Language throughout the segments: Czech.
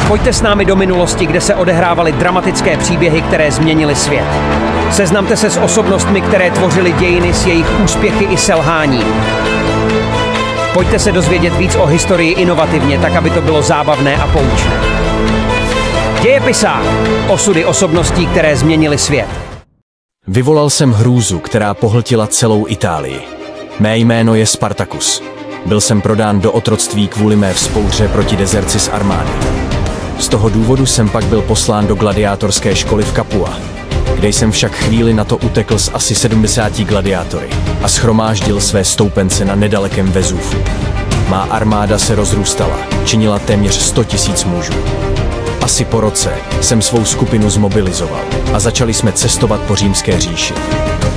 Pojďte s námi do minulosti, kde se odehrávaly dramatické příběhy, které změnily svět. Seznamte se s osobnostmi, které tvořily dějiny s jejich úspěchy i selháním. Pojďte se dozvědět víc o historii inovativně, tak aby to bylo zábavné a poučné. Dějepisák. Osudy osobností, které změnily svět. Vyvolal jsem hrůzu, která pohltila celou Itálii. Mé jméno je Spartacus. Byl jsem prodán do otroctví kvůli mé vzpouře proti dezerci z armády. Z toho důvodu jsem pak byl poslán do gladiátorské školy v Capua, kde jsem však chvíli na to utekl s asi 70 gladiátory a shromáždil své stoupence na nedalekém Vezuvu. Má armáda se rozrůstala, činila téměř 100 000 mužů. Asi po roce jsem svou skupinu zmobilizoval a začali jsme cestovat po římské říši.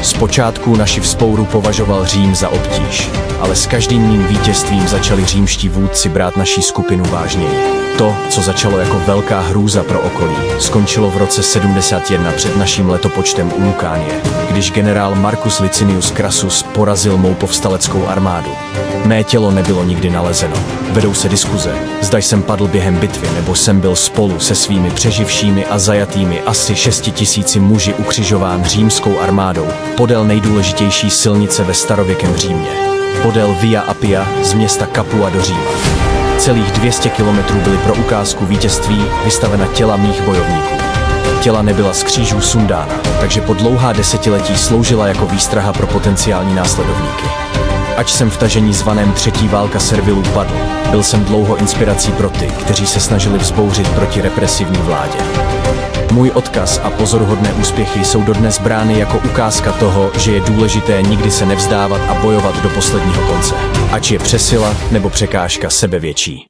Zpočátku naši vzpouru považoval Řím za obtíž, ale s každým mým vítězstvím začali římští vůdci brát naši skupinu vážněji. To, co začalo jako velká hrůza pro okolí, skončilo v roce 71 před naším letopočtem u Lukánie, když generál Marcus Licinius Crassus porazil mou povstaleckou armádu. Mé tělo nebylo nikdy nalezeno. Vedou se diskuze, zda jsem padl během bitvy, nebo jsem byl spolu se svými přeživšími a zajatými asi 6 000 muži ukřižován římskou armádou podél nejdůležitější silnice ve starověkém Římě, podél Via Appia z města Capua do Říma. Celých 200 kilometrů byly pro ukázku vítězství vystavena těla mých bojovníků. Těla nebyla z křížů sundána, takže po dlouhá desetiletí sloužila jako výstraha pro potenciální následovníky. Ač jsem v tažení zvaném třetí válka servilů padl, byl jsem dlouho inspirací pro ty, kteří se snažili vzbouřit proti represivní vládě. Můj odkaz a pozoruhodné úspěchy jsou dodnes brány jako ukázka toho, že je důležité nikdy se nevzdávat a bojovat do posledního konce, ať je přesila nebo překážka sebevětší.